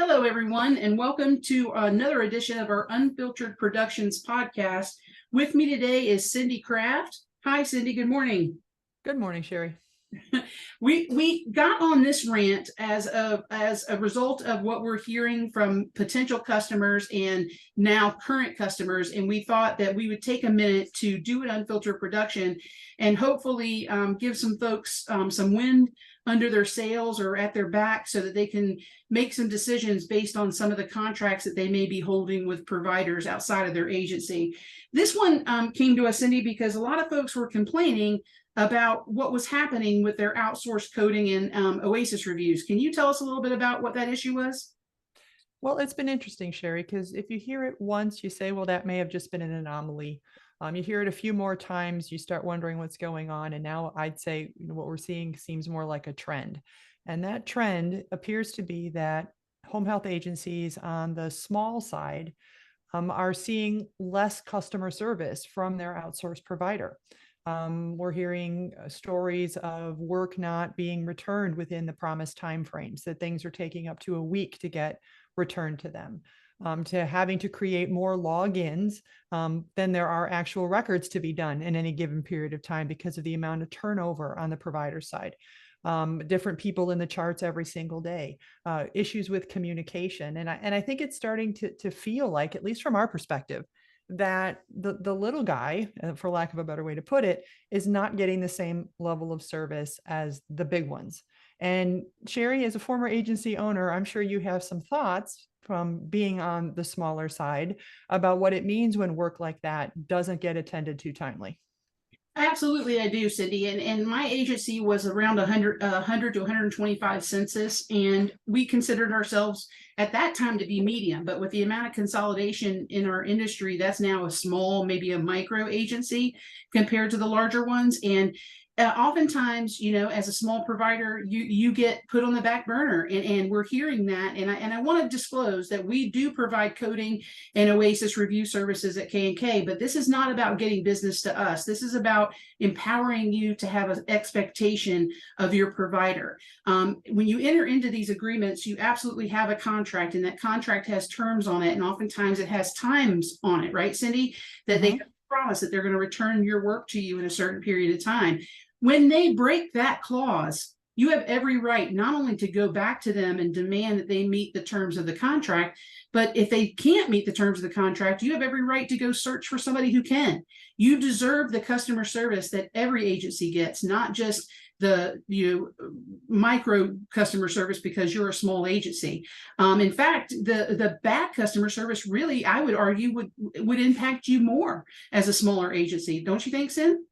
Hello, everyone, and welcome to another edition of our Unfiltered Productions podcast. With me today is Cindy Kraft. Hi, Cindy. Good morning. Good morning, Sherry. We got on this rant as a result of what we're hearing from potential customers and now current customers, and we thought that we would take a minute to do an unfiltered production and hopefully give some folks some wind under their sails or at their back so that they can make some decisions based on some of the contracts that they may be holding with providers outside of their agency. This one came to us, Cindy, because a lot of folks were complaining about what was happening with their outsourced coding and OASIS reviews. Can you tell us a little bit about what that issue was? Well, it's been interesting, Sherry, because if you hear it once, you say, well, that may have just been an anomaly. You hear it a few more times, you start wondering what's going on. And now I'd say what we're seeing seems more like a trend. And that trend appears to be that home health agencies on the small side are seeing less customer service from their outsourced provider. We're hearing stories of work not being returned within the promised timeframes, that things are taking up to a week to get returned to them, to having to create more logins than there are actual records to be done in any given period of time because of the amount of turnover on the provider side. Different people in the charts every single day, issues with communication. And I think it's starting to feel like, at least from our perspective, that the little guy, for lack of a better way to put it, is not getting the same level of service as the big ones. And Sherry, as a former agency owner, I'm sure you have some thoughts from being on the smaller side about what it means when work like that doesn't get attended to timely. Absolutely, I do, Cindy. And my agency was around 100 to 125 census, and we considered ourselves at that time to be medium. But with the amount of consolidation in our industry, that's now a small, maybe a micro agency compared to the larger ones. And oftentimes, as a small provider, you get put on the back burner, and we're hearing that. And I want to disclose that we do provide coding and OASIS review services at K&K, but this is not about getting business to us. This is about empowering you to have an expectation of your provider. When you enter into these agreements, you absolutely have a contract, and that contract has terms on it, and oftentimes it has times on it, right, Cindy? That they promise that they're going to return your work to you in a certain period of time. When they break that clause, you have every right not only to go back to them and demand that they meet the terms of the contract, but if they can't meet the terms of the contract, you have every right to go search for somebody who can. You deserve the customer service that every agency gets, not just the micro customer service because you're a small agency. In fact, the bad customer service really, I would argue, would impact you more as a smaller agency. Don't you think, Sin?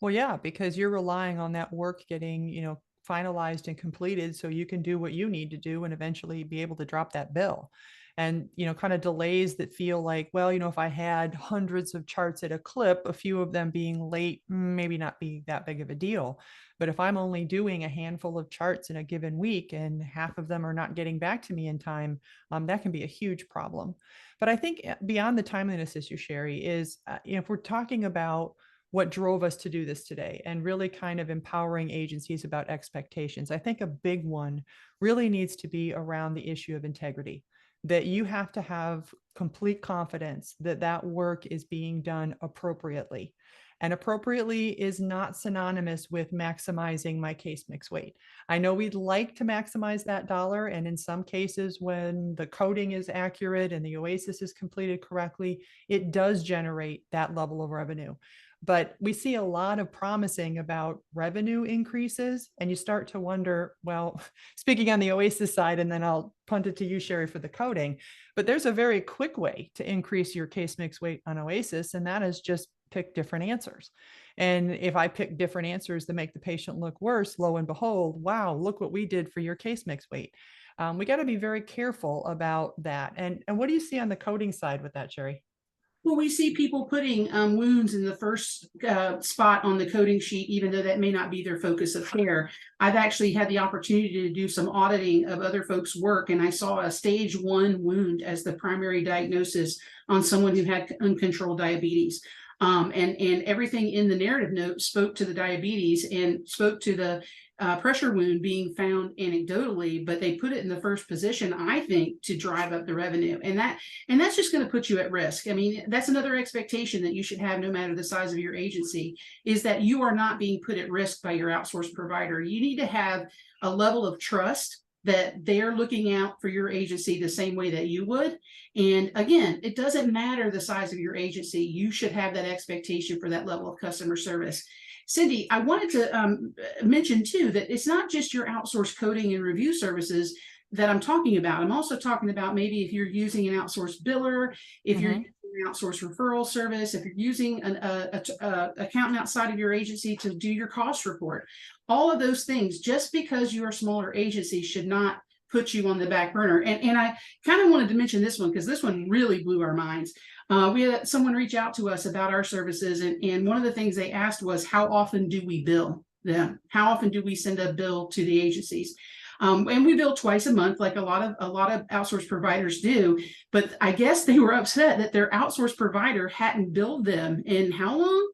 Well, yeah, because you're relying on that work getting, finalized and completed so you can do what you need to do and eventually be able to drop that bill. And, kind of delays that feel like, well, if I had hundreds of charts at a clip, a few of them being late, maybe not be that big of a deal. But if I'm only doing a handful of charts in a given week and half of them are not getting back to me in time, that can be a huge problem. But I think beyond the timeliness issue, Sherry, is if we're talking about what drove us to do this today and really kind of empowering agencies about expectations, I think a big one really needs to be around the issue of integrity, that you have to have complete confidence that that work is being done appropriately. And appropriately is not synonymous with maximizing my case mix weight. I know we'd like to maximize that dollar. And in some cases, when the coding is accurate and the OASIS is completed correctly, it does generate that level of revenue. But we see a lot of promising about revenue increases, and you start to wonder, well, speaking on the OASIS side, and then I'll punt it to you, Sherry, for the coding, but there's a very quick way to increase your case mix weight on OASIS, and that is just pick different answers. And if I pick different answers that make the patient look worse, lo and behold, wow, look what we did for your case mix weight. We got to be very careful about that. And what do you see on the coding side with that, Sherry? Well, we see people putting wounds in the first spot on the coding sheet, even though that may not be their focus of care. I've actually had the opportunity to do some auditing of other folks' work, and I saw a stage 1 wound as the primary diagnosis on someone who had uncontrolled diabetes. And everything in the narrative note spoke to the diabetes and spoke to the pressure wound being found anecdotally, but they put it in the first position, I think, to drive up the revenue. And that's just going to put you at risk. I mean, that's another expectation that you should have no matter the size of your agency, is that you are not being put at risk by your outsourced provider. You need to have a level of trust that they're looking out for your agency the same way that you would. And again, it doesn't matter the size of your agency. You should have that expectation for that level of customer service. Cindy, I wanted to mention too that it's not just your outsourced coding and review services that I'm talking about. I'm also talking about maybe if you're using an outsourced biller, if you're Mhm. using an outsourced referral service, if you're using an accountant outside of your agency to do your cost report. All of those things, just because you're a smaller agency, should not put you on the back burner. And I kind of wanted to mention this one because this one really blew our minds. We had someone reach out to us about our services, and one of the things they asked was, how often do we bill them? How often do we send a bill to the agencies? And we bill twice a month, like a lot of outsourced providers do. But I guess they were upset that their outsourced provider hadn't billed them in how long?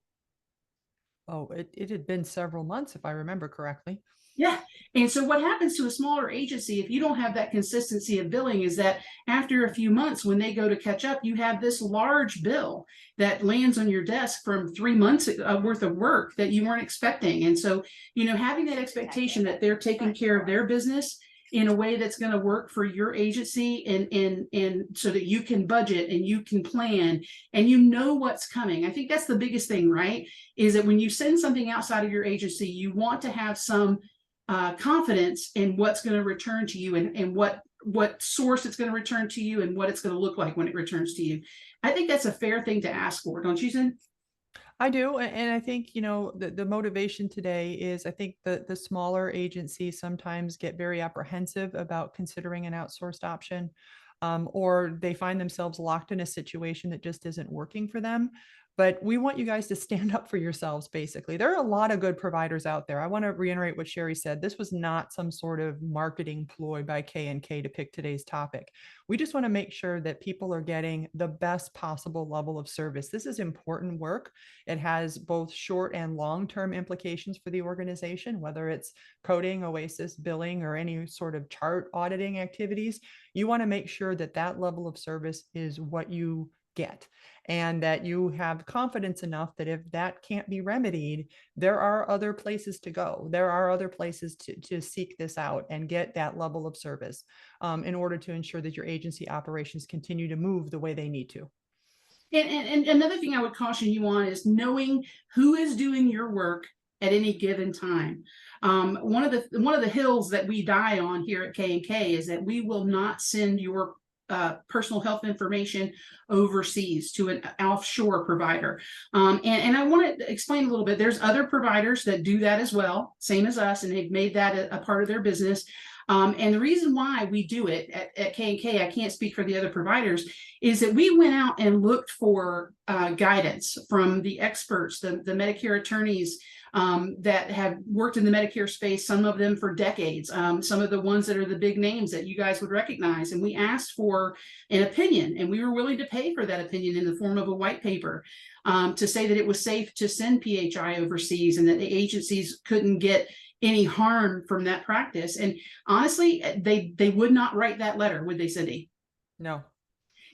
Oh, it had been several months, if I remember correctly. Yeah. And so what happens to a smaller agency if you don't have that consistency of billing is that after a few months, when they go to catch up, you have this large bill that lands on your desk from 3 months worth of work that you weren't expecting. And so, having that expectation that they're taking care of their business in a way that's going to work for your agency, and so that you can budget and you can plan and you know what's coming. I think that's the biggest thing, right? Is that when you send something outside of your agency, you want to have some confidence in what's going to return to you, and what source it's going to return to you, and what it's going to look like when it returns to you. I think that's a fair thing to ask for, don't you, Zen? I do, and I think, the motivation today is, I think the smaller agencies sometimes get very apprehensive about considering an outsourced option, or they find themselves locked in a situation that just isn't working for them. But we want you guys to stand up for yourselves, basically. There are a lot of good providers out there. I want to reiterate what Sherry said. This was not some sort of marketing ploy by K&K to pick today's topic. We just want to make sure that people are getting the best possible level of service. This is important work. It has both short and long-term implications for the organization, whether it's coding, OASIS, billing, or any sort of chart auditing activities. You want to make sure that that level of service is what you get, and that you have confidence enough that if that can't be remedied, there are other places to go. There are other places to seek this out and get that level of service, in order to ensure that your agency operations continue to move the way they need to. And another thing I would caution you on is knowing who is doing your work at any given time. One of the hills that we die on here at K&K is that we will not send your personal health information overseas to an offshore provider. And I want to explain a little bit. There's other providers that do that as well, same as us, and they've made that a part of their business. And the reason why we do it at K&K, I can't speak for the other providers, is that we went out and looked for guidance from the experts, the Medicare attorneys that have worked in the Medicare space, some of them for decades, some of the ones that are the big names that you guys would recognize. And we asked for an opinion, and we were willing to pay for that opinion in the form of a white paper to say that it was safe to send PHI overseas and that the agencies couldn't get any harm from that practice. And honestly, they would not write that letter, would they, Cindy? No.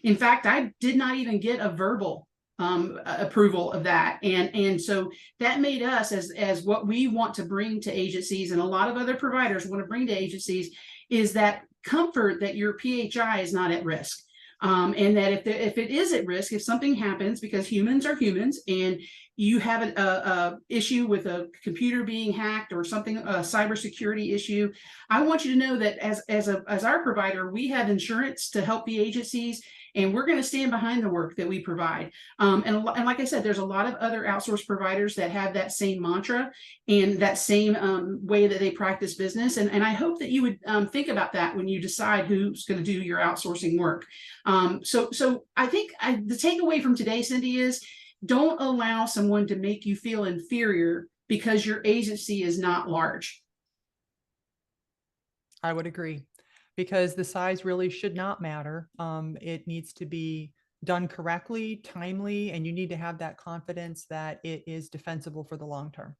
In fact, I did not even get a verbal approval of that. And so that made us, as what we want to bring to agencies, and a lot of other providers want to bring to agencies, is that comfort that your PHI is not at risk. And that if it is at risk, if something happens, because humans are humans, and you have a issue with a computer being hacked or something, a cybersecurity issue, I want you to know that as our provider, we have insurance to help the agencies, and we're going to stand behind the work that we provide. And like I said, there's a lot of other outsourced providers that have that same mantra and that same way that they practice business. And I hope that you would think about that when you decide who's going to do your outsourcing work. So I think the takeaway from today, Cindy, is don't allow someone to make you feel inferior because your agency is not large. I would agree, because the size really should not matter. It needs to be done correctly, timely, and you need to have that confidence that it is defensible for the long term.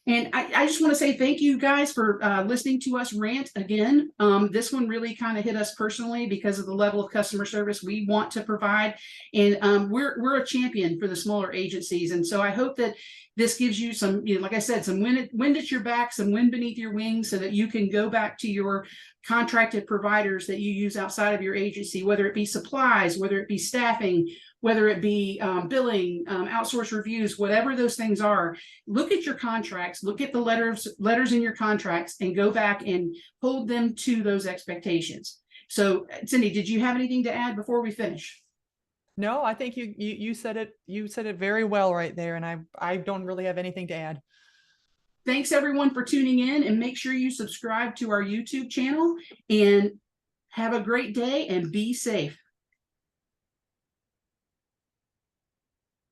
And I just want to say thank you guys for listening to us rant again. This one really kind of hit us personally because of the level of customer service we want to provide. And we're a champion for the smaller agencies. And so I hope that this gives you some, you know, like I said, some wind at your back, some wind beneath your wings so that you can go back to your contracted providers that you use outside of your agency, whether it be supplies, whether it be staffing, whether it be billing, outsource reviews, whatever those things are. Look at your contracts, look at the letters in your contracts, and go back and hold them to those expectations. So, Cindy, did you have anything to add before we finish? No, I think you said it, you said it very well right there. And I don't really have anything to add. Thanks everyone for tuning in, and make sure you subscribe to our YouTube channel, and have a great day and be safe.